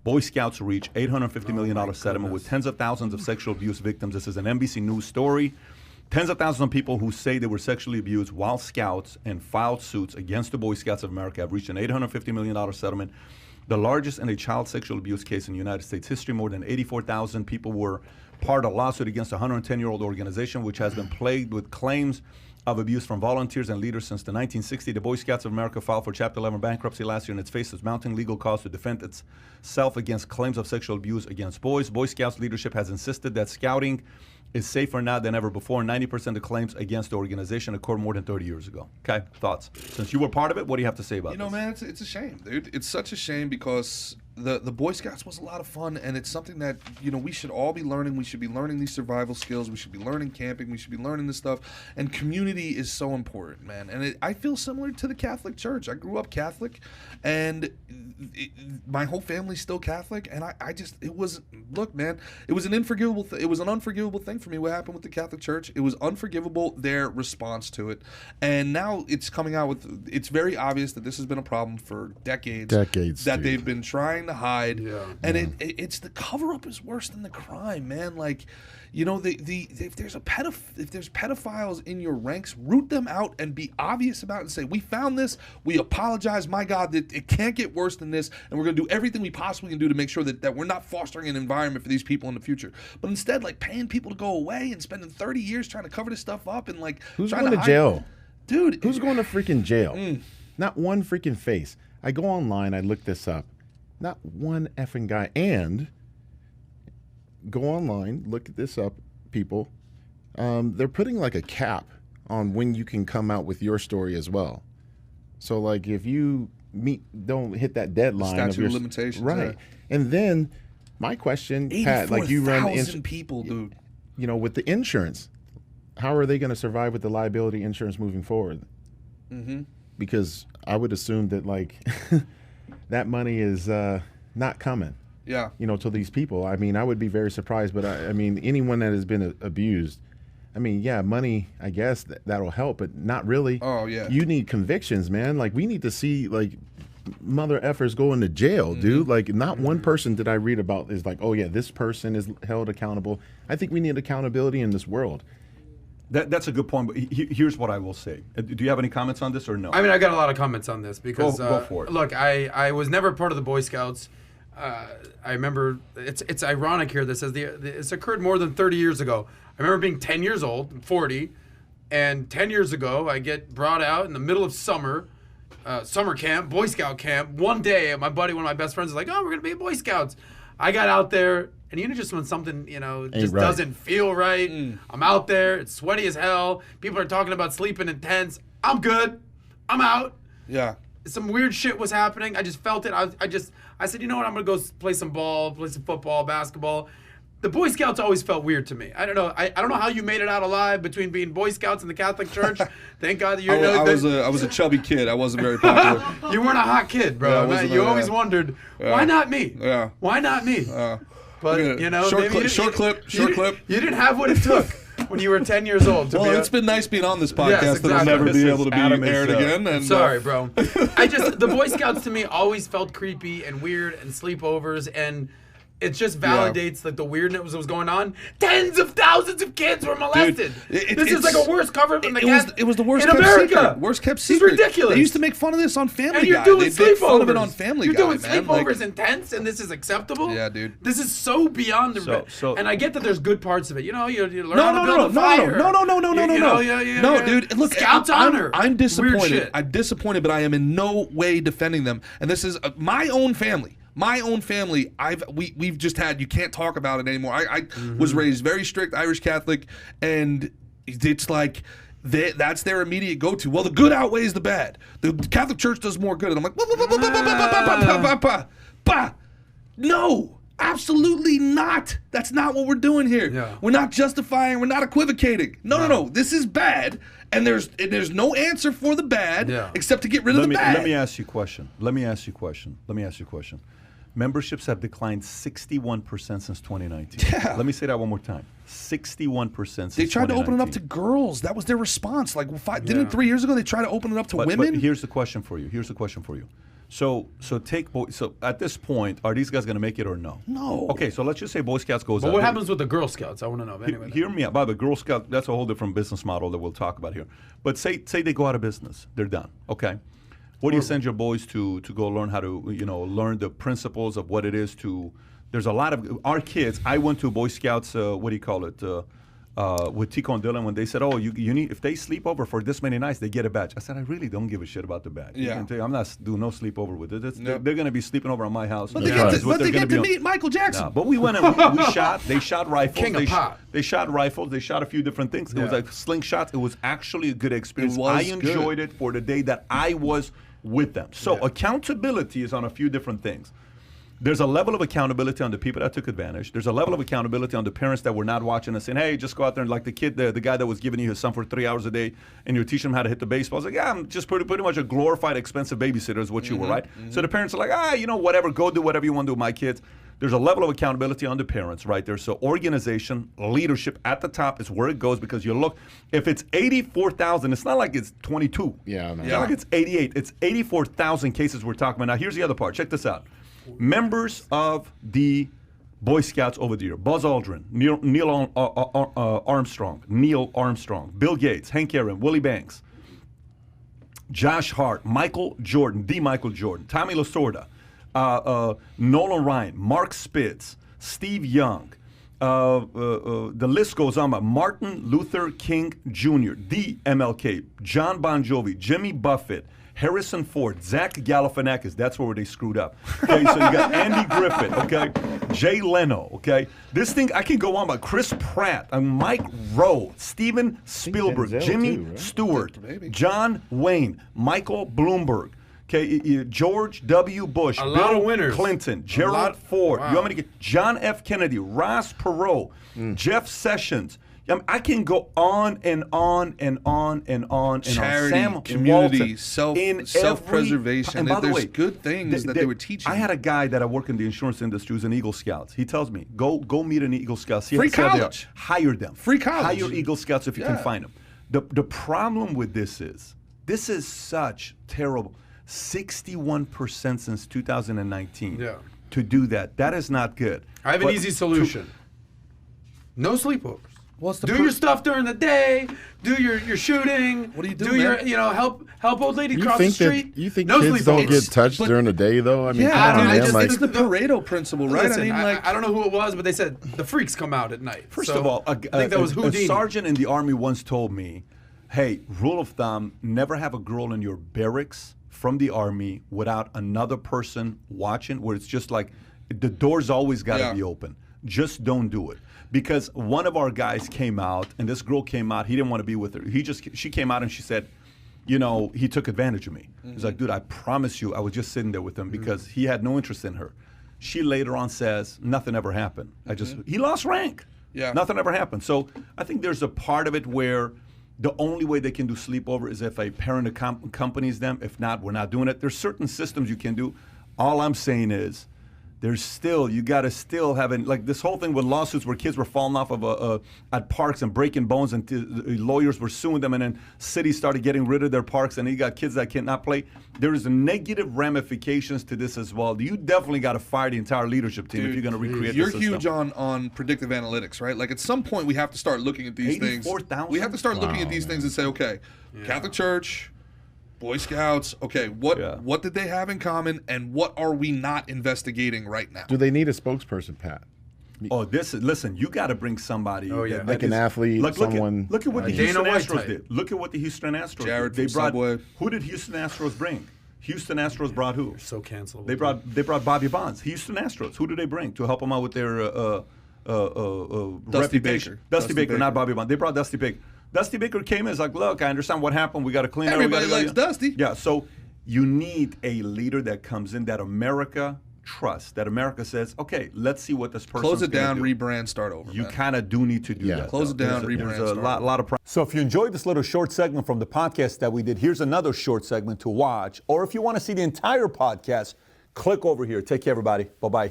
Boy Scouts reach $850 million settlement with tens of thousands of sexual abuse victims. This is an NBC News story. Tens of thousands of people who say they were sexually abused while scouts and filed suits against the Boy Scouts of America have reached an $850 million settlement, the largest in a child sexual abuse case in United States history. More than 84,000 people were part of a lawsuit against a 110-year-old organization which has been plagued with claims of abuse from volunteers and leaders since the 1960s. The Boy Scouts of America filed for Chapter 11 bankruptcy last year, and it faces mounting legal costs to defend itself against claims of sexual abuse against boys. Boy Scouts leadership has insisted that scouting is safer now than ever before. 90% of claims against the organization occurred more than 30 years ago. Okay, thoughts? Since you were part of it, what do you have to say about this? You know, man, it's a shame, dude. It's such a shame because the Boy Scouts was a lot of fun, and it's something that, you know, we should all be learning. We should be learning these survival skills. We should be learning camping. We should be learning this stuff. And community is so important, man. And I feel similar to the Catholic Church. I grew up Catholic, and my whole family's still Catholic. And it was an unforgivable thing. It was an unforgivable thing for me what happened with the Catholic Church. It was unforgivable, their response to it. And now it's coming out with, it's very obvious that this has been a problem for decades. That they've been trying to hide. Yeah. And it's the cover-up is worse than the crime, man. Like, you know, if there's pedophiles in your ranks, root them out and be obvious about it and say, we found this, we apologize, my God, that it can't get worse than this, and we're going to do everything we possibly can do to make sure that we're not fostering an environment for these people in the future. But instead, like, paying people to go away and spending 30 years trying to cover this stuff up and, like, who's going to jail? Dude. Who's going to freaking jail? Not one freaking face. I go online, I look this up. Not one effing guy. And go online, look this up, people. They're putting like a cap on when you can come out with your story as well. So like if you don't hit that deadline, statute of limitations, right? Yeah. And then my question, Pat, like you run people, dude. You know, with the insurance, how are they going to survive with the liability insurance moving forward? Because I would assume that like that money is not coming. Yeah. You know, to these people. I mean, I would be very surprised, but I mean, anyone that has been abused, I mean, yeah, money, I guess that'll help, but not really. Oh, yeah. You need convictions, man. Like, we need to see, like, mother effers going to jail, dude. Like, not one person that I read about is like, oh, yeah, this person is held accountable. I think we need accountability in this world. That's a good point, but here's what I will say. Do you have any comments on this or no? I mean, I got a lot of comments on this because, go for it. Look, I was never part of the Boy Scouts. I remember, it's ironic here that says it's occurred more than 30 years ago. I remember being 10 years old, I'm 40, and 10 years ago, I get brought out in the middle of summer camp, Boy Scout camp. One day, my buddy, one of my best friends, is like, oh, we're going to be Boy Scouts. I got out there, and you know, just when something, you know, just doesn't feel right, I'm out there, it's sweaty as hell, people are talking about sleeping in tents, I'm good, I'm out. Yeah. Some weird shit was happening, I just felt it, I said, you know what, I'm going to go play some ball, play some football, basketball. The Boy Scouts always felt weird to me. I don't know. I don't know how you made it out alive between being Boy Scouts and the Catholic Church. Thank God that you're. I was a chubby kid. I wasn't very popular. You weren't a hot kid, bro. Yeah, you always wondered, why not me? Yeah. Why not me? But you know, short clip. You didn't have what it took when you were 10 years old. It's been nice being on this podcast. Yes, exactly. That'll never be able to be aired again. And, sorry, bro. The Boy Scouts to me always felt creepy and weird and sleepovers and. It just validates like the weirdness that was going on. Tens of thousands of kids were molested. Dude, this is like a worse cover than the cat. It was the worst in kept America. Secret. Worst kept secret. It's ridiculous. They used to make fun of this on Family Guy. And you're doing sleepovers. Fun of it on Family Guy. You're doing sleepovers in tents, and this is acceptable. Yeah, dude. This is so beyond the. And I get that there's good parts of it. You know, you learn how to build a fire. No, dude. Look, Scouts honor. I'm disappointed. I'm disappointed, but I am in no way defending them. And this is my own family. My own family, we've just had, you can't talk about it anymore. I was raised very strict Irish Catholic, and it's like that's their immediate go-to. Well, the good outweighs the bad. The Catholic Church does more good. And I'm like, no, absolutely not. That's not what we're doing here. Yeah. We're not justifying. We're not equivocating. No. This is bad. And there's no answer for the bad except to get rid of the bad. Let me ask you a question. Memberships have declined 61% since 2019. Yeah. Let me say that one more time. 61% since They tried to open it up to girls. That was their response. Like, didn't 3 years ago they try to open it up to women? But here's the question for you. So at this point, are these guys going to make it or no? No. Okay, so let's just say Boy Scouts goes But out. what happens with the Girl Scouts? I want to know. Anyway, Hear me out. By the way, Girl Scout, that's a whole different business model that we'll talk about here. But say they go out of business, they're done. Okay, what do you send your boys to go learn how to learn the principles of what it is to? There's a lot of our kids. I went to Boy Scouts. What do you call it? With Tico and Dylan, when they said, "Oh, you need if they sleep over for this many nights, they get a badge." I said, "I really don't give a shit about the badge. Yeah. I can tell you, I'm not doing no sleepover with it. They're going to be sleeping over at my house. But they get to meet Michael Jackson. No, but we went and we shot. They shot rifles. King of pop. They shot rifles. They shot a few different things. It was like slingshots. It was actually a good experience. It was I enjoyed it for the day that I was with them. So accountability is on a few different things. There's a level of accountability on the people that took advantage. There's a level of accountability on the parents that were not watching and saying, hey, just go out there and like the kid, the guy that was giving you his son for 3 hours a day and you're teaching him how to hit the baseball. I was like, yeah, I'm just pretty much a glorified, expensive babysitter is what you were, right? So the parents are like, whatever, go do whatever you want to do with my kids. There's a level of accountability on the parents, right there. So organization, leadership at the top is where it goes because you look, if it's 84,000, it's not like it's 22. Yeah, man. It's not like it's 88. It's 84,000 cases we're talking about. Now, here's the other part. Check this out. Members of the Boy Scouts over the year: Buzz Aldrin, Neil Armstrong, Bill Gates, Hank Aaron, Willie Banks, Josh Hart, Michael Jordan, Tommy Lasorda, Nolan Ryan, Mark Spitz, Steve Young. The list goes on. Martin Luther King Jr., the MLK, John Bon Jovi, Jimmy Buffett, Harrison Ford, Zach Galifianakis, that's where they screwed up. Okay, so you got Andy Griffith, okay, Jay Leno, okay. This thing, I can go on about Chris Pratt, Mike Rowe, Steven Spielberg, Denzel Jimmy too, right? Stewart, John Wayne, Michael Bloomberg, okay, George W. Bush, lot Bill of winners. Clinton, Gerald Ford, you want me to get John F. Kennedy, Ross Perot, Jeff Sessions. I can go on and on and on and on. Charity, and on. Sam community, Walton, self-preservation. And by the There's way, good things that they were teaching. I had a guy that I work in the insurance industry who's an Eagle Scouts. He tells me, go meet an Eagle Scout. See Free how they are. college. Hire them. Free college. Hire Eagle Scouts if you can find them. The problem with this is such terrible. 61% since 2019 to do that. That is not good. I have an easy solution. No sleepovers. What's the do your stuff during the day. Do your shooting. What do you do, Do man? your help old lady cross the street. You think no kids don't sleepovers. get touched during the day though? I mean, Yeah, come on, dude, man. it's the Pareto principle, right? Listen, I mean, I don't know who it was, but they said the freaks come out at night. First So, of all, I think that was a Houdini. sergeant in the Army once told me, hey, rule of thumb, never have a girl in your barracks from the Army without another person watching, where it's just like the door's always got to be open. Just don't do it. Because one of our guys came out, and this girl came out, he didn't want to be with her. She came out and she said, he took advantage of me. He's like, dude, I promise you, I was just sitting there with him because he had no interest in her. She later on says, nothing ever happened. He lost rank. Yeah. Nothing ever happened. So I think there's a part of it where the only way they can do sleepover is if a parent accompanies them. If not, we're not doing it. There's certain systems you can do. All I'm saying is, you got to still have like this whole thing with lawsuits where kids were falling off of at parks and breaking bones and lawyers were suing them and then cities started getting rid of their parks and you got kids that cannot play. There is negative ramifications to this as well. You definitely got to fire the entire leadership team if you're going to recreate You're the system. huge on predictive analytics, right? Like at some point we have to start looking at these things. 84,000? We have to start looking at these things and say, okay, Catholic Church, Boy Scouts, okay, what did they have in common and what are we not investigating right now? Do they need a spokesperson, Pat? Oh, listen, you got to bring somebody. Like an athlete, someone. Look at what the Dana Houston White Astros type. did. Look at what the Houston Astros Jared did. from Subway. Who did Houston Astros bring? Houston Astros brought who? So cancelable. They brought Bobby Bonds. Houston Astros. Who did they bring to help them out with their reputation? Baker. Dusty Baker, not Bobby Bonds. They brought Dusty Baker. Dusty Baker came in and was like, look, I understand what happened. We got to clean it up. Everybody likes Dusty. Yeah, so you need a leader that comes in that America trusts, that America says, okay, let's see what this person Close it down, do. rebrand, start over. You man. kind of do need to do that. Close it down, rebrand, There's a start lot of. So if you enjoyed this little short segment from the podcast that we did, here's another short segment to watch. Or if you want to see the entire podcast, click over here. Take care, everybody. Bye-bye.